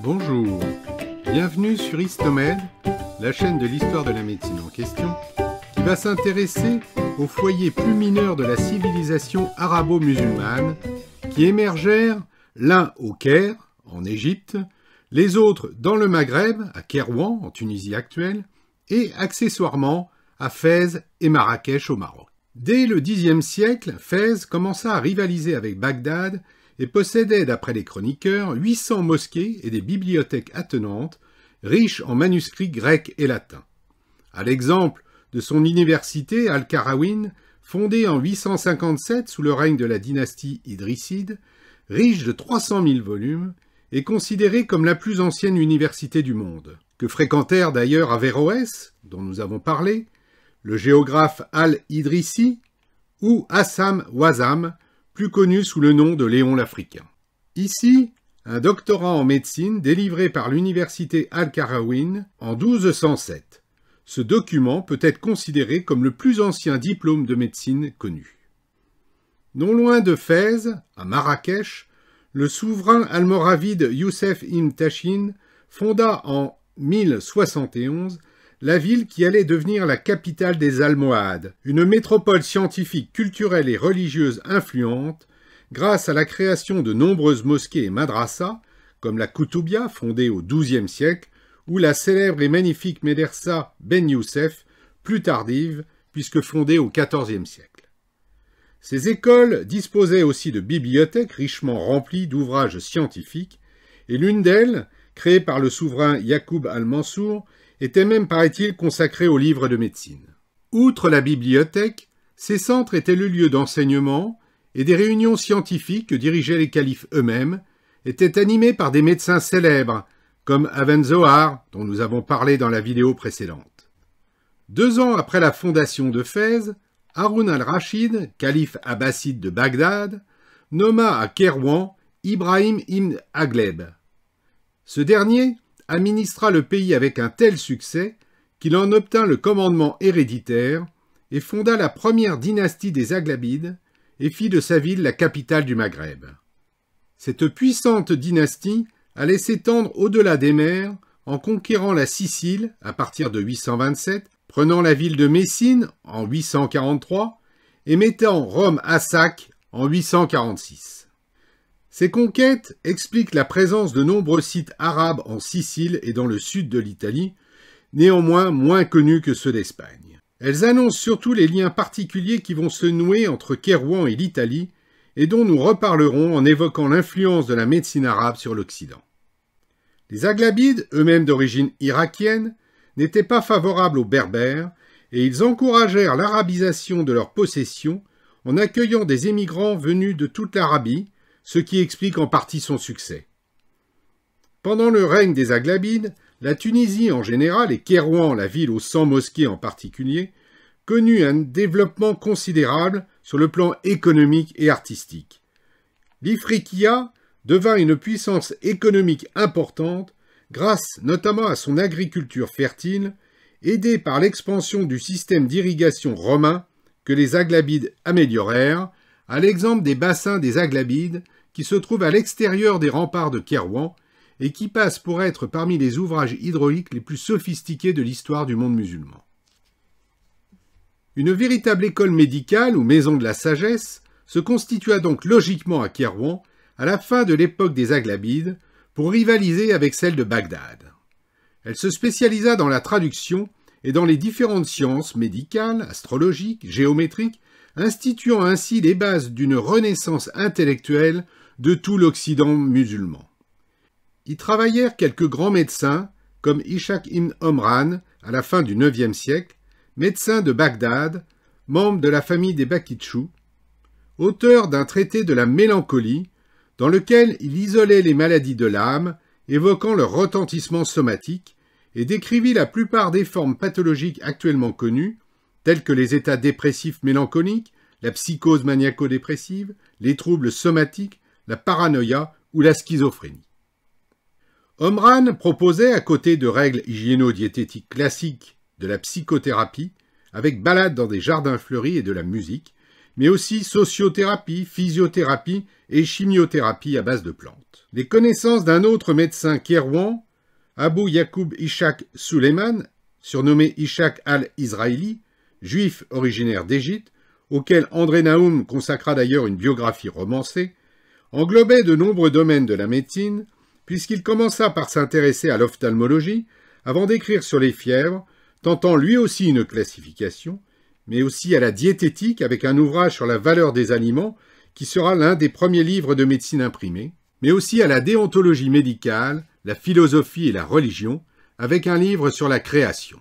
Bonjour, bienvenue sur Histomed, la chaîne de l'histoire de la médecine en question, qui va s'intéresser aux foyers plus mineurs de la civilisation arabo-musulmane, qui émergèrent l'un au Caire, en Égypte, les autres dans le Maghreb, à Kairouan, en Tunisie actuelle, et accessoirement à Fès et Marrakech au Maroc. Dès le Xe siècle, Fès commença à rivaliser avec Bagdad et possédait, d'après les chroniqueurs, 800 mosquées et des bibliothèques attenantes, riches en manuscrits grecs et latins. À l'exemple de son université Al-Qarawin, fondée en 857 sous le règne de la dynastie idrisside, riche de 300 000 volumes, et considérée comme la plus ancienne université du monde, que fréquentèrent d'ailleurs Averroès, dont nous avons parlé, le géographe Al-Idrissi, ou Assam Wazam, plus connu sous le nom de Léon l'Africain. Ici, un doctorat en médecine délivré par l'université Al-Qarawin en 1207. Ce document peut être considéré comme le plus ancien diplôme de médecine connu. Non loin de Fès, à Marrakech, le souverain almoravide Youssef ibn Tachin fonda en 1071 la ville qui allait devenir la capitale des Almohades, une métropole scientifique, culturelle et religieuse influente, grâce à la création de nombreuses mosquées et madrasas, comme la Koutoubia, fondée au XIIe siècle, ou la célèbre et magnifique médersa Ben Youssef, plus tardive, puisque fondée au XIVe siècle. Ces écoles disposaient aussi de bibliothèques richement remplies d'ouvrages scientifiques, et l'une d'elles, créée par le souverain Yacoub al-Mansour, était même, paraît-il, consacrée aux livres de médecine. Outre la bibliothèque, ces centres étaient le lieu d'enseignement et des réunions scientifiques que dirigeaient les califes eux-mêmes, étaient animés par des médecins célèbres, comme Avenzoar, dont nous avons parlé dans la vidéo précédente. 2 ans après la fondation de Fès, Haroun al-Rachid, calife abbasside de Bagdad, nomma à Kairouan Ibrahim ibn Aghleb. Ce dernier administra le pays avec un tel succès qu'il en obtint le commandement héréditaire et fonda la première dynastie des Aghlabides et fit de sa ville la capitale du Maghreb. Cette puissante dynastie allait s'étendre au-delà des mers en conquérant la Sicile à partir de 827, prenant la ville de Messine en 843 et mettant Rome à sac en 846. Ces conquêtes expliquent la présence de nombreux sites arabes en Sicile et dans le sud de l'Italie, néanmoins moins connus que ceux d'Espagne. Elles annoncent surtout les liens particuliers qui vont se nouer entre Kairouan et l'Italie, et dont nous reparlerons en évoquant l'influence de la médecine arabe sur l'Occident. Les Aghlabides, eux-mêmes d'origine irakienne, n'étaient pas favorables aux Berbères, et ils encouragèrent l'arabisation de leurs possessions en accueillant des émigrants venus de toute l'Arabie, ce qui explique en partie son succès. Pendant le règne des Aghlabides, la Tunisie en général et Kairouan, la ville aux 100 mosquées en particulier, connut un développement considérable sur le plan économique et artistique. L'Ifriqiya devint une puissance économique importante grâce notamment à son agriculture fertile, aidée par l'expansion du système d'irrigation romain que les Aghlabides améliorèrent, à l'exemple des bassins des Aghlabides qui se trouvent à l'extérieur des remparts de Kairouan et qui passent pour être parmi les ouvrages hydrauliques les plus sophistiqués de l'histoire du monde musulman. Une véritable école médicale ou maison de la sagesse se constitua donc logiquement à Kairouan à la fin de l'époque des Aghlabides pour rivaliser avec celle de Bagdad. Elle se spécialisa dans la traduction et dans les différentes sciences médicales, astrologiques, géométriques, instituant ainsi les bases d'une renaissance intellectuelle de tout l'Occident musulman. Y travaillèrent quelques grands médecins, comme Ishaq ibn Omran, à la fin du IXe siècle, médecin de Bagdad, membre de la famille des Bakitchou, auteur d'un traité de la mélancolie, dans lequel il isolait les maladies de l'âme, évoquant leur retentissement somatique, et décrivit la plupart des formes pathologiques actuellement connues, tels que les états dépressifs mélancoliques, la psychose maniaco-dépressive, les troubles somatiques, la paranoïa ou la schizophrénie. Omran proposait, à côté de règles hygiéno-diététiques classiques, de la psychothérapie, avec balades dans des jardins fleuris et de la musique, mais aussi sociothérapie, physiothérapie et chimiothérapie à base de plantes. Les connaissances d'un autre médecin Kairouan, Abou Yacoub Ishaq Suleiman, surnommé Ishaq al-Israili, juif originaire d'Égypte, auquel André Naoum consacra d'ailleurs une biographie romancée, englobait de nombreux domaines de la médecine, puisqu'il commença par s'intéresser à l'ophtalmologie, avant d'écrire sur les fièvres, tentant lui aussi une classification, mais aussi à la diététique avec un ouvrage sur la valeur des aliments, qui sera l'un des premiers livres de médecine imprimés, mais aussi à la déontologie médicale, la philosophie et la religion, avec un livre sur la création.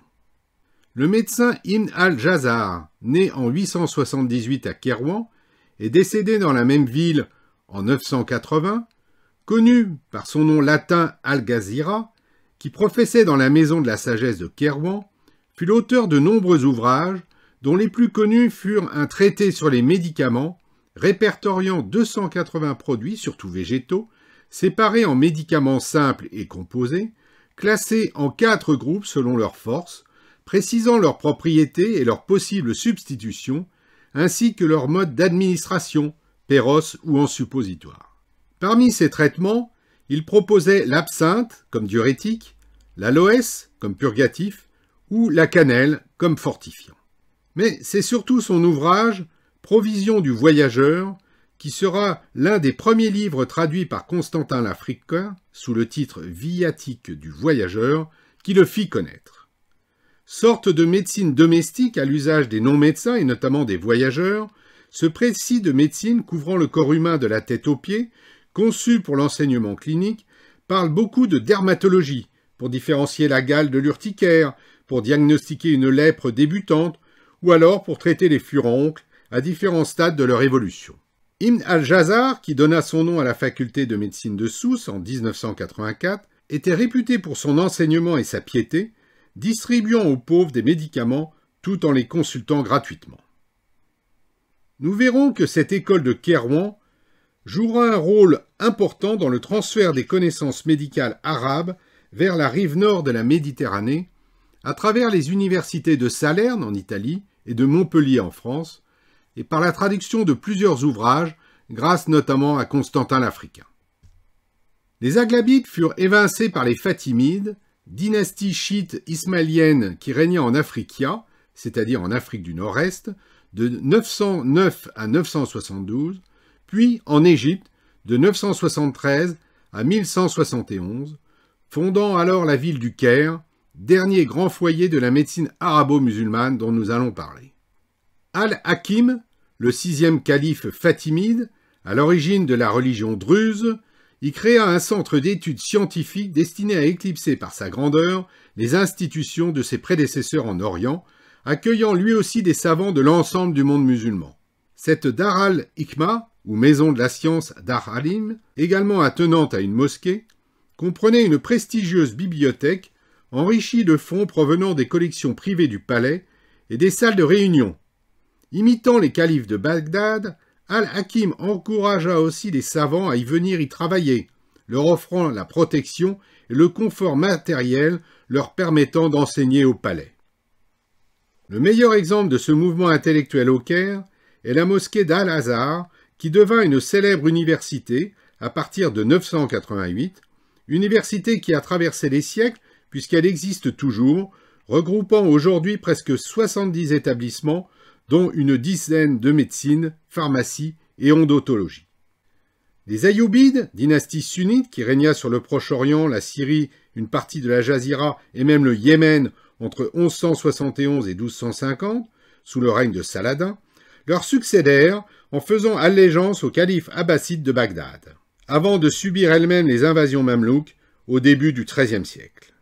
Le médecin Ibn al-Jazar, né en 878 à Kairouan et décédé dans la même ville en 980, connu par son nom latin Al-Ghazira, qui professait dans la maison de la sagesse de Kairouan, fut l'auteur de nombreux ouvrages, dont les plus connus furent un traité sur les médicaments, répertoriant 280 produits, surtout végétaux, séparés en médicaments simples et composés, classés en 4 groupes selon leur force, précisant leurs propriétés et leurs possibles substitutions, ainsi que leur mode d'administration, péros ou en suppositoire. Parmi ces traitements, il proposait l'absinthe comme diurétique, l'aloès comme purgatif ou la cannelle comme fortifiant. Mais c'est surtout son ouvrage « Provisions du voyageur » qui sera l'un des premiers livres traduits par Constantin l'Africain sous le titre « Viatique du voyageur » qui le fit connaître. Sorte de médecine domestique à l'usage des non-médecins et notamment des voyageurs, ce précis de médecine couvrant le corps humain de la tête aux pieds, conçu pour l'enseignement clinique, parle beaucoup de dermatologie, pour différencier la gale de l'urticaire, pour diagnostiquer une lèpre débutante, ou alors pour traiter les furoncles à différents stades de leur évolution. Ibn al-Jazar, qui donna son nom à la faculté de médecine de Sousse en 1984, était réputé pour son enseignement et sa piété, distribuant aux pauvres des médicaments tout en les consultant gratuitement. Nous verrons que cette école de Kairouan jouera un rôle important dans le transfert des connaissances médicales arabes vers la rive nord de la Méditerranée, à travers les universités de Salerne en Italie et de Montpellier en France, et par la traduction de plusieurs ouvrages, grâce notamment à Constantin l'Africain. Les Aghlabides furent évincés par les Fatimides, dynastie chiite ismaélienne qui régna en Afriquia, c'est-à-dire en Afrique du Nord-Est, de 909 à 972, puis en Égypte de 973 à 1171, fondant alors la ville du Caire, dernier grand foyer de la médecine arabo-musulmane dont nous allons parler. Al-Hakim, le 6e calife fatimide, à l'origine de la religion druze, y créa un centre d'études scientifiques destiné à éclipser par sa grandeur les institutions de ses prédécesseurs en Orient, accueillant lui aussi des savants de l'ensemble du monde musulman. Cette Dar al-Hikma, ou maison de la science Dar Alim, également attenante à une mosquée, comprenait une prestigieuse bibliothèque enrichie de fonds provenant des collections privées du palais et des salles de réunion. Imitant les califes de Bagdad, Al-Hakim encouragea aussi les savants à y venir y travailler, leur offrant la protection et le confort matériel leur permettant d'enseigner au palais. Le meilleur exemple de ce mouvement intellectuel au Caire est la mosquée d'Al-Azhar, qui devint une célèbre université à partir de 988, université qui a traversé les siècles puisqu'elle existe toujours, regroupant aujourd'hui presque 70 établissements, dont une dizaine de médecine, pharmacie et odontologie. Les Ayyoubides, dynastie sunnite qui régna sur le Proche-Orient, la Syrie, une partie de la Jazira et même le Yémen entre 1171 et 1250, sous le règne de Saladin, leur succédèrent en faisant allégeance au calife abbasside de Bagdad, avant de subir elles-mêmes les invasions mamelouques au début du XIIIe siècle.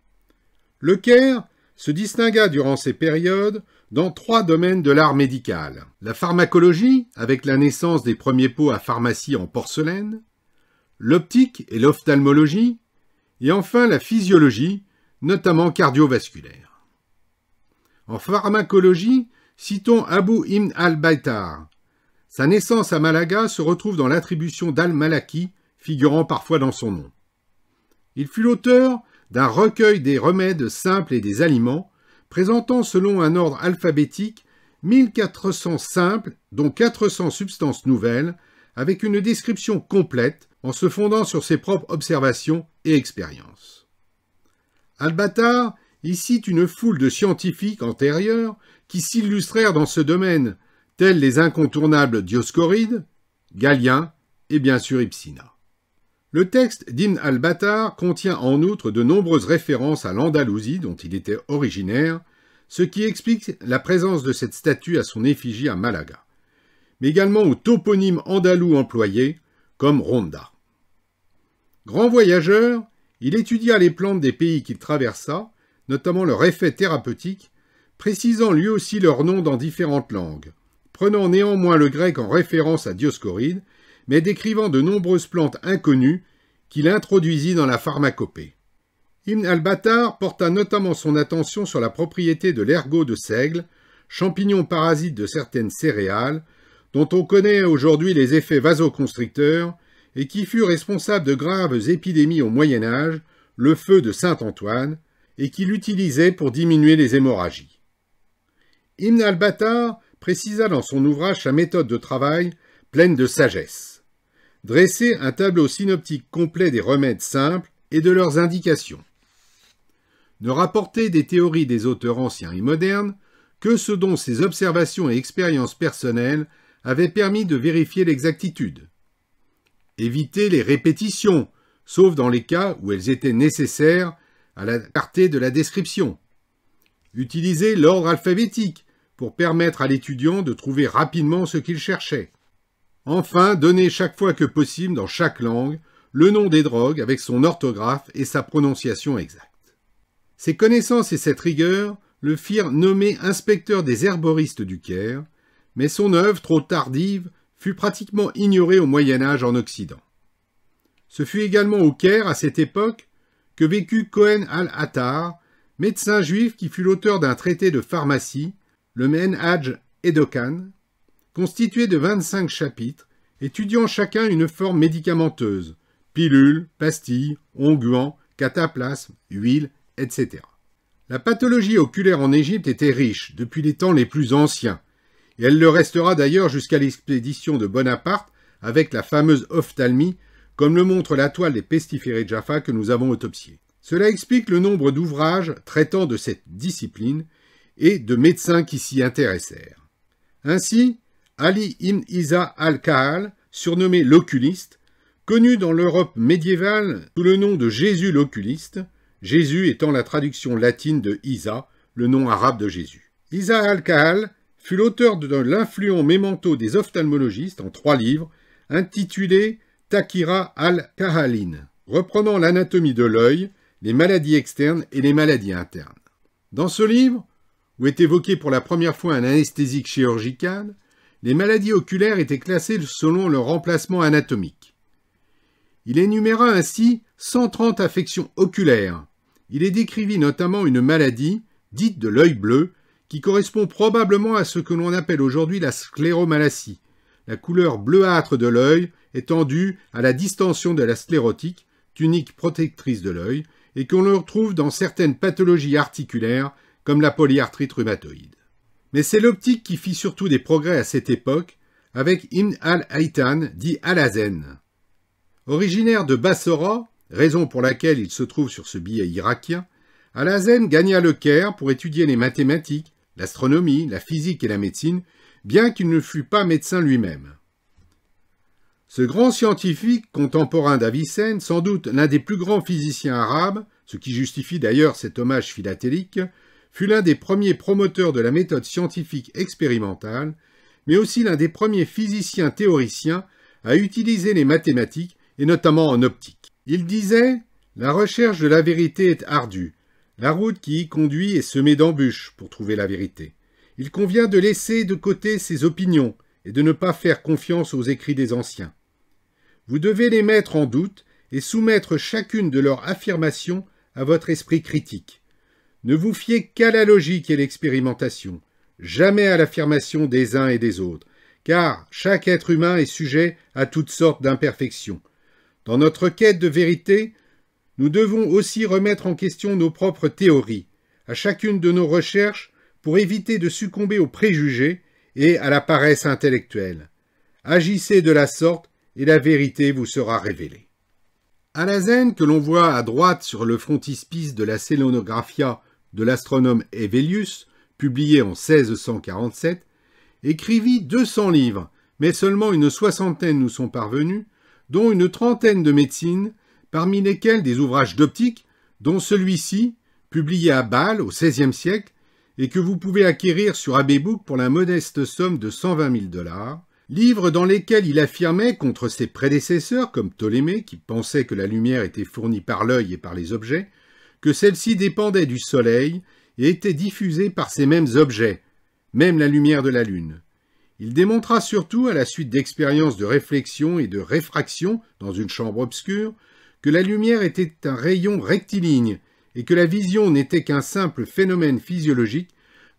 Le Caire se distingua durant ces périodes dans 3 domaines de l'art médical. La pharmacologie, avec la naissance des premiers pots à pharmacie en porcelaine, l'optique et l'ophtalmologie, et enfin la physiologie, notamment cardiovasculaire. En pharmacologie, citons Abu Ibn al-Baytar. Sa naissance à Malaga se retrouve dans l'attribution d'Al-Malaki, figurant parfois dans son nom. Il fut l'auteur d'un recueil des remèdes simples et des aliments, présentant selon un ordre alphabétique 1400 simples, dont 400 substances nouvelles, avec une description complète en se fondant sur ses propres observations et expériences. Al-Battar y cite une foule de scientifiques antérieurs qui s'illustrèrent dans ce domaine, tels les incontournables Dioscoride, Galien et bien sûr Ibsina. Le texte d'Ibn al-Battar contient en outre de nombreuses références à l'Andalousie dont il était originaire, ce qui explique la présence de cette statue à son effigie à Malaga, mais également aux toponymes andalous employés, comme Ronda. Grand voyageur, il étudia les plantes des pays qu'il traversa, notamment leur effet thérapeutique, précisant lui aussi leur nom dans différentes langues, prenant néanmoins le grec en référence à Dioscoride, mais décrivant de nombreuses plantes inconnues qu'il introduisit dans la pharmacopée. Ibn al-Battar porta notamment son attention sur la propriété de l'ergot de seigle, champignon parasite de certaines céréales, dont on connaît aujourd'hui les effets vasoconstricteurs et qui fut responsable de graves épidémies au Moyen-Âge, le feu de Saint-Antoine, et qu'il utilisait pour diminuer les hémorragies. Ibn al-Battar précisa dans son ouvrage sa méthode de travail pleine de sagesse. Dresser un tableau synoptique complet des remèdes simples et de leurs indications. Ne rapporter des théories des auteurs anciens et modernes que ce dont ses observations et expériences personnelles avaient permis de vérifier l'exactitude. Éviter les répétitions, sauf dans les cas où elles étaient nécessaires à la clarté de la description. Utiliser l'ordre alphabétique pour permettre à l'étudiant de trouver rapidement ce qu'il cherchait. Enfin, donner chaque fois que possible dans chaque langue le nom des drogues avec son orthographe et sa prononciation exacte. Ses connaissances et cette rigueur le firent nommer inspecteur des herboristes du Caire, mais son œuvre, trop tardive, fut pratiquement ignorée au Moyen-Âge en Occident. Ce fut également au Caire, à cette époque, que vécut Cohen al-Attar, médecin juif qui fut l'auteur d'un traité de pharmacie, le Menhaj Edokan, constitué de 25 chapitres, étudiant chacun une forme médicamenteuse, pilules, pastilles, onguents, cataplasmes, huiles, etc. La pathologie oculaire en Égypte était riche depuis les temps les plus anciens, et elle le restera d'ailleurs jusqu'à l'expédition de Bonaparte avec la fameuse ophtalmie, comme le montre la toile des pestiférés de Jaffa que nous avons autopsiée. Cela explique le nombre d'ouvrages traitant de cette discipline et de médecins qui s'y intéressèrent. Ainsi, Ali ibn Isa al-Kahal, surnommé l'oculiste, connu dans l'Europe médiévale sous le nom de Jésus l'oculiste, Jésus étant la traduction latine de Isa, le nom arabe de Jésus. Isa al-Kahal fut l'auteur de l'influent mémento des ophtalmologistes en 3 livres, intitulé Takira al-Kahalin, reprenant l'anatomie de l'œil, les maladies externes et les maladies internes. Dans ce livre, où est évoqué pour la première fois un anesthésique chirurgical, les maladies oculaires étaient classées selon leur emplacement anatomique. Il énuméra ainsi 130 affections oculaires. Il y décrivit notamment une maladie, dite de l'œil bleu, qui correspond probablement à ce que l'on appelle aujourd'hui la scléromalacie, la couleur bleuâtre de l'œil étant due à la distension de la sclérotique, tunique protectrice de l'œil, et qu'on le retrouve dans certaines pathologies articulaires, comme la polyarthrite rhumatoïde. Mais c'est l'optique qui fit surtout des progrès à cette époque, avec Ibn al-Haytham, dit Al-Hazen. Originaire de Bassora, raison pour laquelle il se trouve sur ce billet irakien, Al-Hazen gagna le Caire pour étudier les mathématiques, l'astronomie, la physique et la médecine, bien qu'il ne fût pas médecin lui-même. Ce grand scientifique contemporain d'Avicenne, sans doute l'un des plus grands physiciens arabes, ce qui justifie d'ailleurs cet hommage philatélique, fut l'un des premiers promoteurs de la méthode scientifique expérimentale, mais aussi l'un des premiers physiciens théoriciens à utiliser les mathématiques, et notamment en optique. Il disait « La recherche de la vérité est ardue. La route qui y conduit est semée d'embûches pour trouver la vérité. Il convient de laisser de côté ses opinions et de ne pas faire confiance aux écrits des anciens. Vous devez les mettre en doute et soumettre chacune de leurs affirmations à votre esprit critique. Ne vous fiez qu'à la logique et l'expérimentation, jamais à l'affirmation des uns et des autres, car chaque être humain est sujet à toutes sortes d'imperfections. Dans notre quête de vérité, nous devons aussi remettre en question nos propres théories. À chacune de nos recherches, pour éviter de succomber aux préjugés et à la paresse intellectuelle. Agissez de la sorte et la vérité vous sera révélée. À la Zène, que l'on voit à droite sur le frontispice de la Sélénographia de l'astronome Hevelius, publié en 1647, écrivit 200 livres, mais seulement une soixantaine nous sont parvenus, dont une trentaine de médecine, parmi lesquels des ouvrages d'optique, dont celui-ci, publié à Bâle au XVIe siècle, et que vous pouvez acquérir sur Abbey Book pour la modeste somme de 120 000 $, livres dans lesquels il affirmait contre ses prédécesseurs, comme Ptolémée, qui pensait que la lumière était fournie par l'œil et par les objets, que celle-ci dépendait du soleil et était diffusée par ces mêmes objets, même la lumière de la lune. Il démontra surtout, à la suite d'expériences de réflexion et de réfraction dans une chambre obscure, que la lumière était un rayon rectiligne et que la vision n'était qu'un simple phénomène physiologique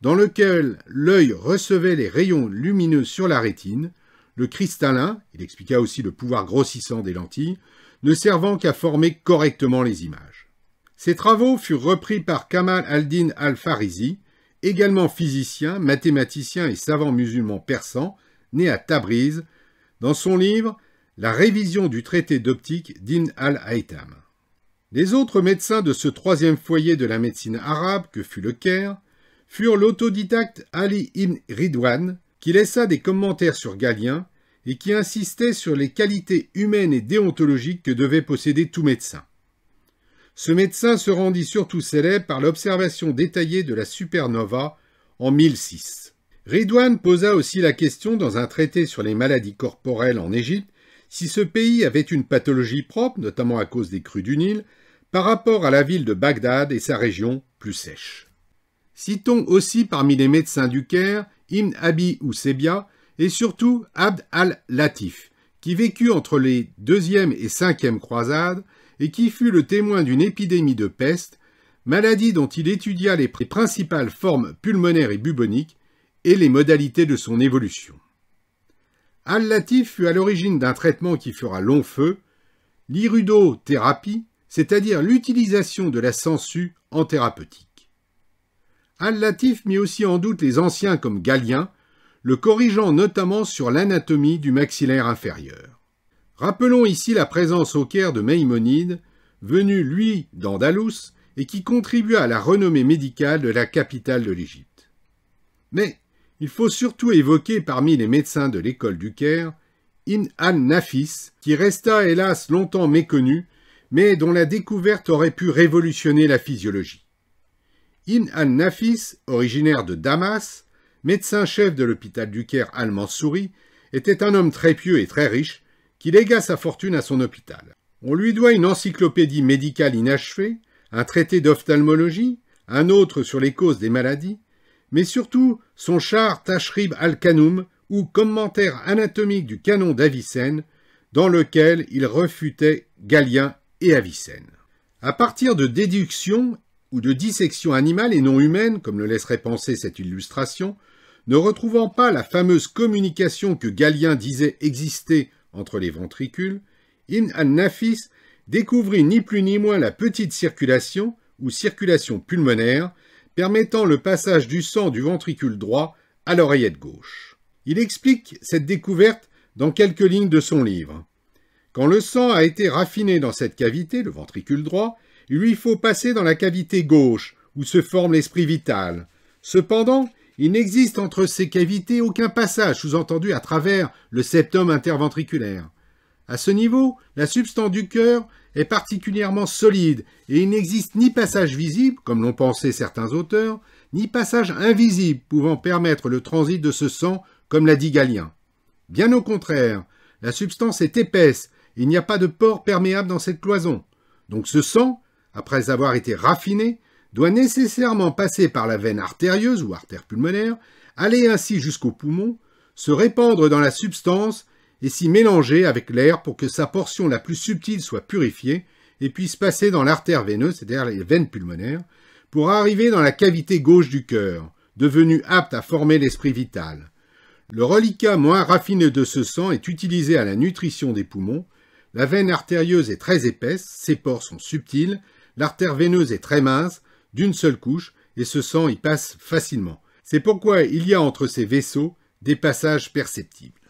dans lequel l'œil recevait les rayons lumineux sur la rétine, le cristallin, il expliqua aussi le pouvoir grossissant des lentilles, ne servant qu'à former correctement les images. Ces travaux furent repris par Kamal al-Din al-Farisi, également physicien, mathématicien et savant musulman persan, né à Tabriz, dans son livre « La révision du traité d'optique d'Ibn al-Haytham ». Les autres médecins de ce troisième foyer de la médecine arabe, que fut le Caire, furent l'autodidacte Ali ibn Ridwan, qui laissa des commentaires sur Galien et qui insistait sur les qualités humaines et déontologiques que devait posséder tout médecin. Ce médecin se rendit surtout célèbre par l'observation détaillée de la supernova en 1006. Ridwan posa aussi la question dans un traité sur les maladies corporelles en Égypte si ce pays avait une pathologie propre, notamment à cause des crues du Nil, par rapport à la ville de Bagdad et sa région plus sèche. Citons aussi parmi les médecins du Caire Ibn Abi Ousebia et surtout Abd al-Latif, qui vécut entre les 2e et 5e croisades et qui fut le témoin d'une épidémie de peste, maladie dont il étudia les principales formes pulmonaires et buboniques et les modalités de son évolution. Al-Latif fut à l'origine d'un traitement qui fera long feu, l'irudothérapie, c'est-à-dire l'utilisation de la sangsue en thérapeutique. Al-Latif mit aussi en doute les anciens comme Galien, le corrigeant notamment sur l'anatomie du maxillaire inférieur. Rappelons ici la présence au Caire de Maïmonide, venu lui d'Andalous et qui contribua à la renommée médicale de la capitale de l'Égypte. Mais il faut surtout évoquer parmi les médecins de l'école du Caire Ibn al-Nafis, qui resta hélas longtemps méconnu, mais dont la découverte aurait pu révolutionner la physiologie. Ibn al-Nafis, originaire de Damas, médecin-chef de l'hôpital du Caire al-Mansouri, était un homme très pieux et très riche, qui légua sa fortune à son hôpital. On lui doit une encyclopédie médicale inachevée, un traité d'ophtalmologie, un autre sur les causes des maladies, mais surtout son char Tashrib al-Kanoum, ou commentaire anatomique du canon d'Avicenne, dans lequel il refutait Galien et Avicenne. À partir de déductions ou de dissections animales et non humaines, comme le laisserait penser cette illustration, ne retrouvant pas la fameuse communication que Galien disait exister entre les ventricules, Ibn al-Nafis découvrit ni plus ni moins la petite circulation, ou circulation pulmonaire, permettant le passage du sang du ventricule droit à l'oreillette gauche. Il explique cette découverte dans quelques lignes de son livre. Quand le sang a été raffiné dans cette cavité, le ventricule droit, il lui faut passer dans la cavité gauche, où se forme l'esprit vital. Cependant, il n'existe entre ces cavités aucun passage, sous-entendu à travers le septum interventriculaire. À ce niveau, la substance du cœur est particulièrement solide et il n'existe ni passage visible, comme l'ont pensé certains auteurs, ni passage invisible pouvant permettre le transit de ce sang, comme l'a dit Galien. Bien au contraire, la substance est épaisse et il n'y a pas de pore perméable dans cette cloison. Donc ce sang, après avoir été raffiné, doit nécessairement passer par la veine artérieuse ou artère pulmonaire, aller ainsi jusqu'au poumon, se répandre dans la substance et s'y mélanger avec l'air pour que sa portion la plus subtile soit purifiée et puisse passer dans l'artère veineuse, c'est-à-dire les veines pulmonaires, pour arriver dans la cavité gauche du cœur, devenue apte à former l'esprit vital. Le reliquat moins raffiné de ce sang est utilisé à la nutrition des poumons, la veine artérieuse est très épaisse, ses pores sont subtils, l'artère veineuse est très mince, d'une seule couche, et ce sang y passe facilement. C'est pourquoi il y a entre ces vaisseaux des passages perceptibles.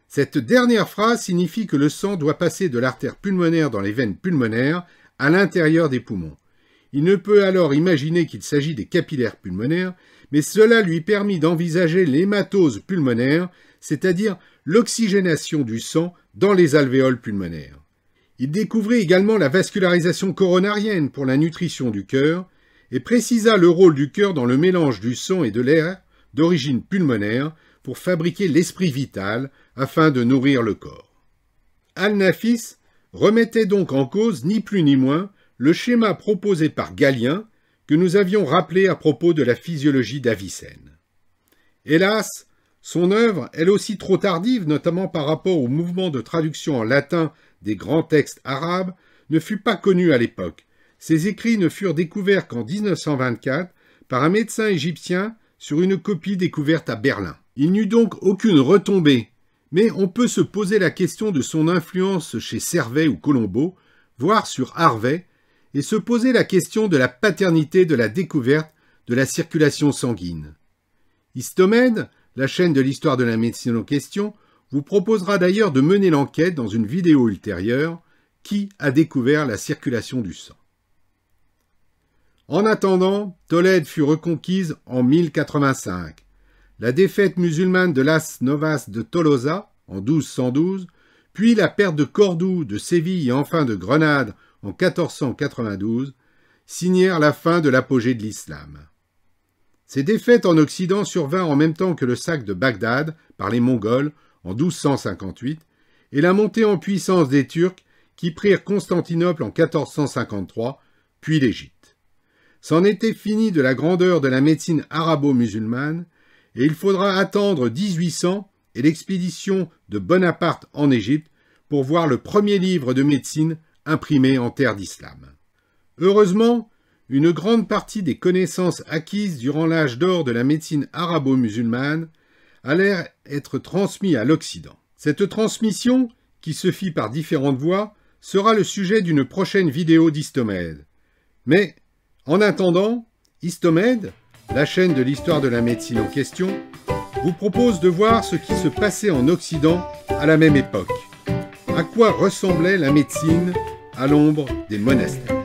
Cette dernière phrase signifie que le sang doit passer de l'artère pulmonaire dans les veines pulmonaires à l'intérieur des poumons. Il ne peut alors imaginer qu'il s'agit des capillaires pulmonaires, mais cela lui permet d'envisager l'hématose pulmonaire, c'est-à-dire l'oxygénation du sang dans les alvéoles pulmonaires. Il découvrit également la vascularisation coronarienne pour la nutrition du cœur et précisa le rôle du cœur dans le mélange du sang et de l'air d'origine pulmonaire pour fabriquer l'esprit vital afin de nourrir le corps. Al-Nafis remettait donc en cause ni plus ni moins le schéma proposé par Galien que nous avions rappelé à propos de la physiologie d'Avicenne. Hélas, son œuvre, elle aussi trop tardive, notamment par rapport au mouvement de traduction en latin des grands textes arabes, ne fut pas connue à l'époque. Ses écrits ne furent découverts qu'en 1924 par un médecin égyptien sur une copie découverte à Berlin. Il n'eut donc aucune retombée, mais on peut se poser la question de son influence chez Servet ou Colombo, voire sur Harvey, et se poser la question de la paternité de la découverte de la circulation sanguine. Histomède, la chaîne de l'histoire de la médecine en question, vous proposera d'ailleurs de mener l'enquête dans une vidéo ultérieure qui a découvert la circulation du sang. En attendant, Tolède fut reconquise en 1085. La défaite musulmane de Las Novas de Tolosa en 1212, puis la perte de Cordoue, de Séville et enfin de Grenade en 1492, signèrent la fin de l'apogée de l'islam. Ces défaites en Occident survinrent en même temps que le sac de Bagdad par les Mongols en 1258 et la montée en puissance des Turcs qui prirent Constantinople en 1453, puis l'Égypte. C'en était fini de la grandeur de la médecine arabo-musulmane et il faudra attendre 1800 et l'expédition de Bonaparte en Égypte pour voir le premier livre de médecine imprimé en terre d'islam. Heureusement, une grande partie des connaissances acquises durant l'âge d'or de la médecine arabo-musulmane allèrent être transmises à l'Occident. Cette transmission, qui se fit par différentes voies, sera le sujet d'une prochaine vidéo d'Histomède. Mais, en attendant, Histomède, la chaîne de l'histoire de la médecine en question, vous propose de voir ce qui se passait en Occident à la même époque. À quoi ressemblait la médecine à l'ombre des monastères.